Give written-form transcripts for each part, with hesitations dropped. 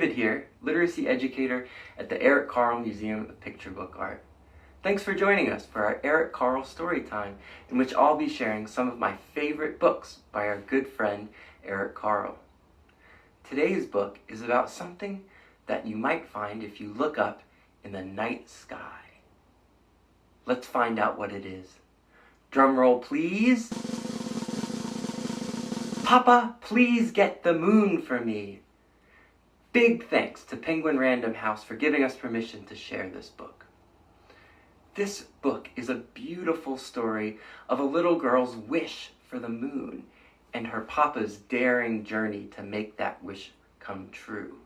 David here, literacy educator at the Eric Carle Museum of Picture Book Art. Thanks for joining us for our Eric Carle Storytime, in which I'll be sharing some of my favorite books by our good friend Eric Carle. Today's book is about something that you might find if you look up in the night sky. Let's find out what it is. Drum roll, please. Papa, please get the moon for me. Big thanks to Penguin Random House for giving us permission to share this book. This book is a beautiful story of a little girl's wish for the moon and her papa's daring journey to make that wish come true.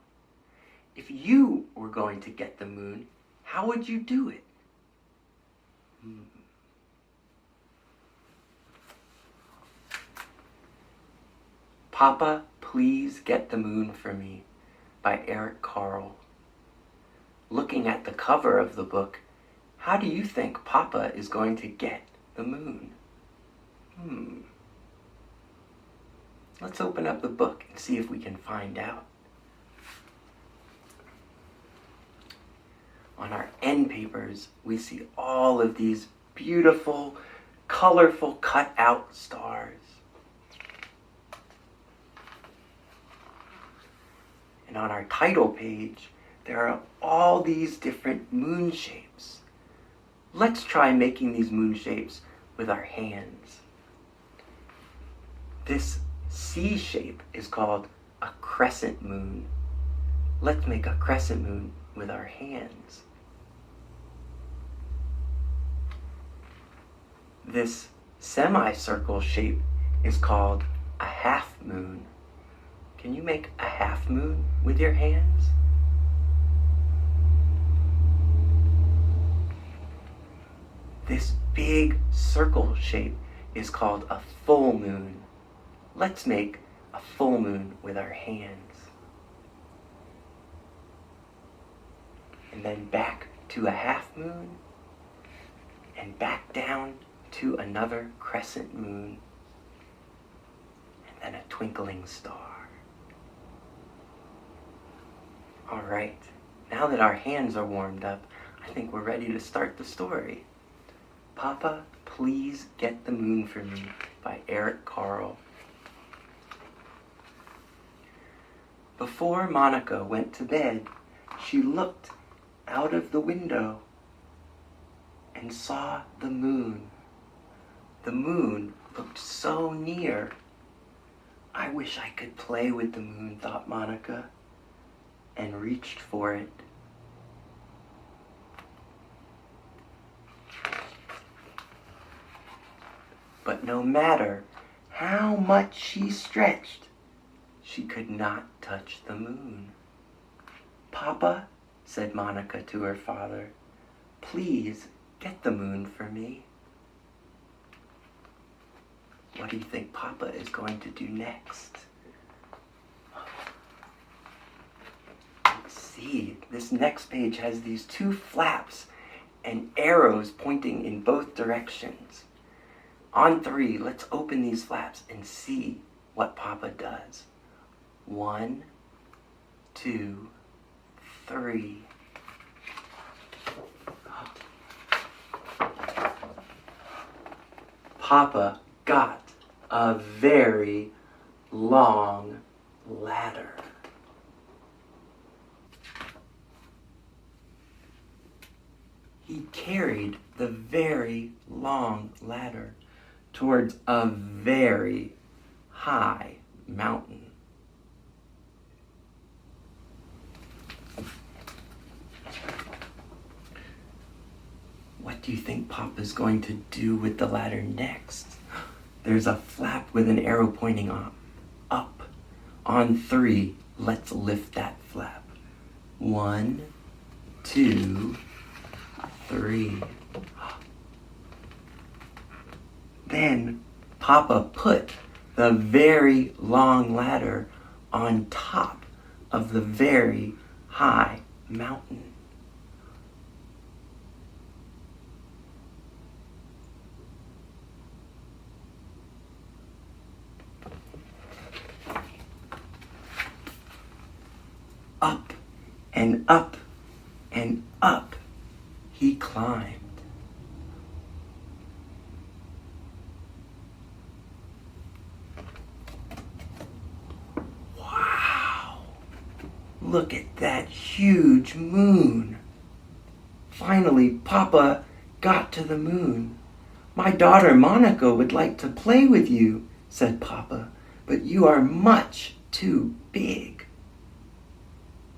If you were going to get the moon, how would you do it? Papa, Please Get the Moon for Me by Eric Carle. Looking at the cover of the book, how do you think Papa is going to get the moon? Let's open up the book and see if we can find out. On our end papers, we see all of these beautiful, colorful cut-out stars. And on our title page, there are all these different moon shapes. Let's try making these moon shapes with our hands. This C shape is called a crescent moon. Let's make a crescent moon with our hands. This semicircle shape is called a half moon. Can you make a half moon with your hands? This big circle shape is called a full moon. Let's make a full moon with our hands. And then back to a half moon, and back down to another crescent moon, and then a twinkling star. All right, now that our hands are warmed up, I think we're ready to start the story. Papa, Please Get the Moon for Me by Eric Carle. Before Monica went to bed, she looked out of the window and saw the moon. The moon looked so near. I wish I could play with the moon, thought Monica, and reached for it. But no matter how much she stretched, she could not touch the moon. Papa, said Monica to her father, please get the moon for me. What do you think Papa is going to do next? Let's see, this next page has these two flaps and arrows pointing in both directions. On 3, let's open these flaps and see what Papa does. 1, 2, 3. Papa got a very long ladder. He carried the very long ladder towards a very high mountain. What do you think Papa's going to do with the ladder next? There's a flap with an arrow pointing up. On 3, let's lift that flap. 1, 2, 3. Then Papa put the very long ladder on top of the very high mountain. Up and up and up he climbed. Wow! Look at that huge moon. Finally, Papa got to the moon. My daughter Monica would like to play with you, said Papa, but you are much too big.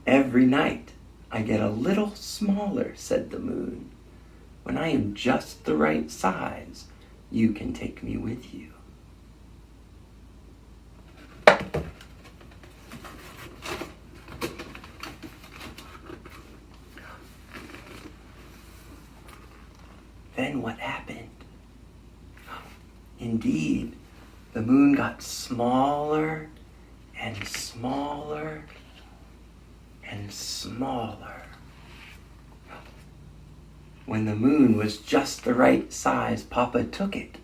Every night I get a little smaller, said the moon. When I am just the right size, you can take me with you. Then what happened? Indeed, the moon got smaller and smaller and smaller. When the moon was just the right size, Papa took it.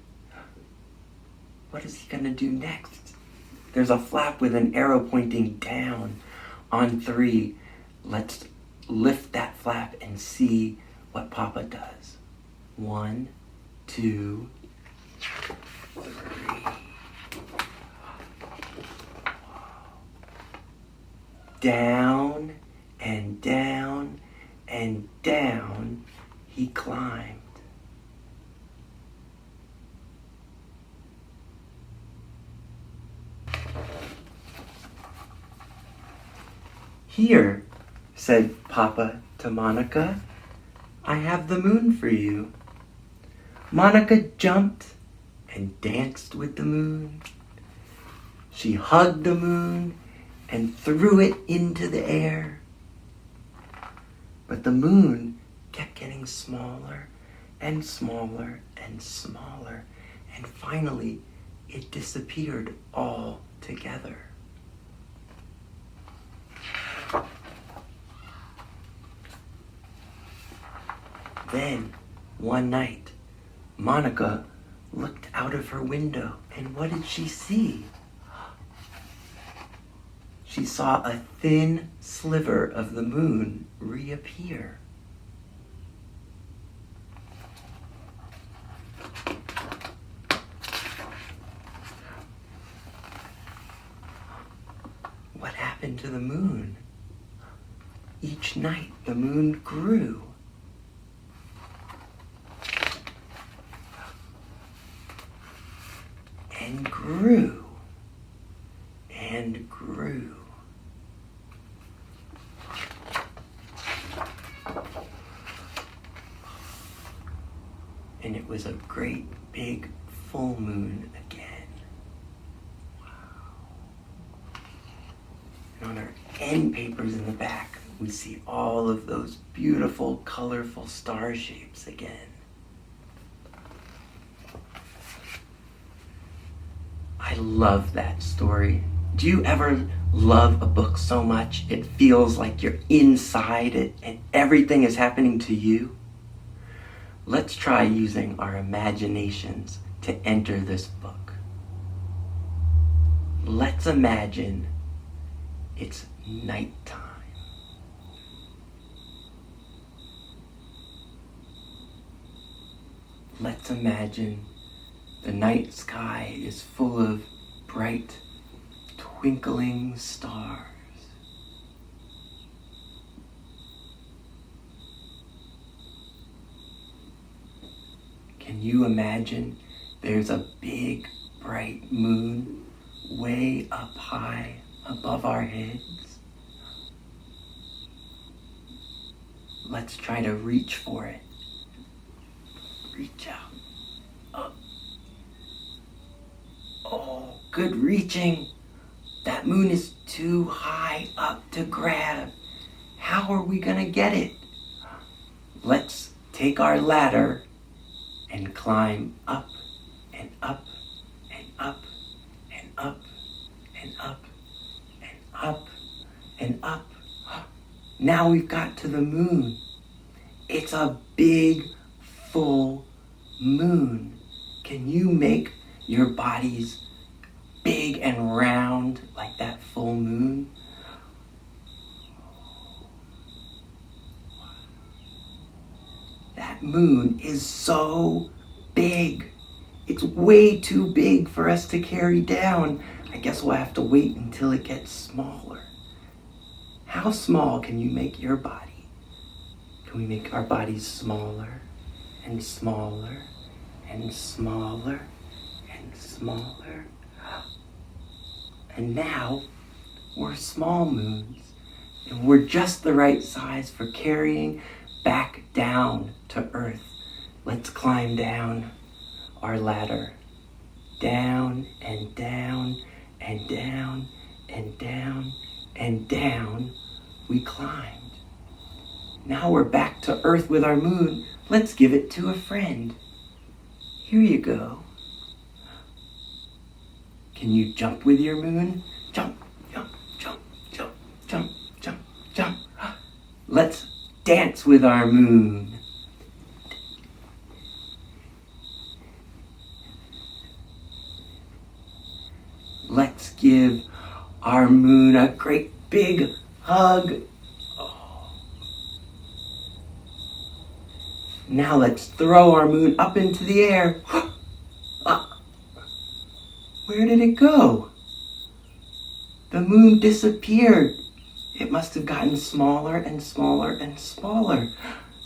What is he going to do next? There's a flap with an arrow pointing down. On 3, let's lift that flap and see what Papa does. 1, 2, 3. Down and down and down he climbed. Here, said Papa to Monica, I have the moon for you. Monica jumped and danced with the moon. She hugged the moon and threw it into the air. But the moon kept getting smaller and smaller and smaller, and finally it disappeared altogether. Then, one night, Monica looked out of her window, and what did she see? She saw a thin sliver of the moon reappear. What happened to the moon? Each night the moon grew. And grew. And grew. And it was a great big full moon again. Wow. And on our end papers in the back, we see all of those beautiful, colorful star shapes again. I love that story. Do you ever love a book so much it feels like you're inside it and everything is happening to you? Let's try using our imaginations to enter this book. Let's imagine it's nighttime. Let's imagine the night sky is full of bright, twinkling stars. Can you imagine there's a big, bright moon way up high above our heads? Let's try to reach for it. Reach out. Up. Oh, good reaching. That moon is too high up to grab. How are we gonna get it? Let's take our ladder and climb up and up and up and up and up and up and up. Now we've got to the moon. It's a big, full moon. Can you make your bodies big and round like that full moon? that moon is so big. It's way too big for us to carry down. I guess we'll have to wait until it gets smaller. How small can you make your body? Can we make our bodies smaller and smaller and smaller and smaller? And now we're small moons, and we're just the right size for carrying back down to Earth. Let's climb down our ladder. Down and down and down and down and down we climbed. Now we're back to Earth with our moon. Let's give it to a friend. Here you go. Can you jump with your moon? Jump, jump, jump, jump, jump, jump, jump. Let's dance with our moon. Let's give our moon a great big hug. Oh. Now let's throw our moon up into the air. Where did it go? The moon disappeared. It must have gotten smaller and smaller and smaller.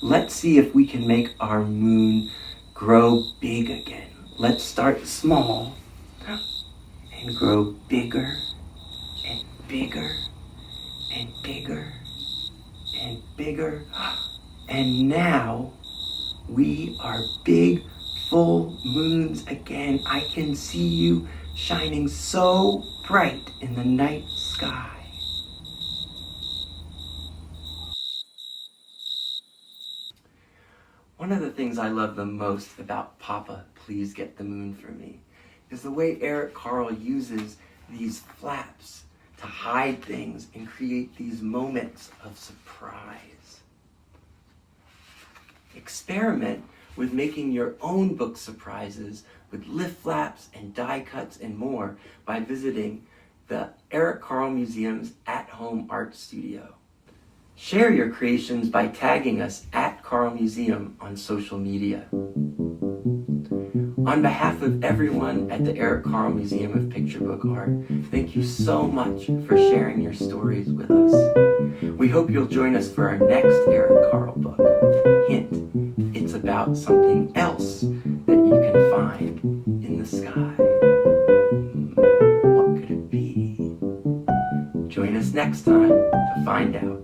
Let's see if we can make our moon grow big again. Let's start small and grow bigger and bigger and bigger and bigger. And now we are big, full moons again. I can see you shining so bright in the night sky. One of the things I love the most about Papa, Please Get the Moon for Me, is the way Eric Carle uses these flaps to hide things and create these moments of surprise. Experiment with making your own book surprises with lift flaps and die cuts and more by visiting the Eric Carle Museum's at-home art studio. Share your creations by tagging us at Carle Museum on social media. On behalf of everyone at the Eric Carle Museum of Picture Book Art, thank you so much for sharing your stories with us. We hope you'll join us for our next Eric Carle book. Hint, it's about something else that you can find in the sky. What could it be? Join us next time to find out.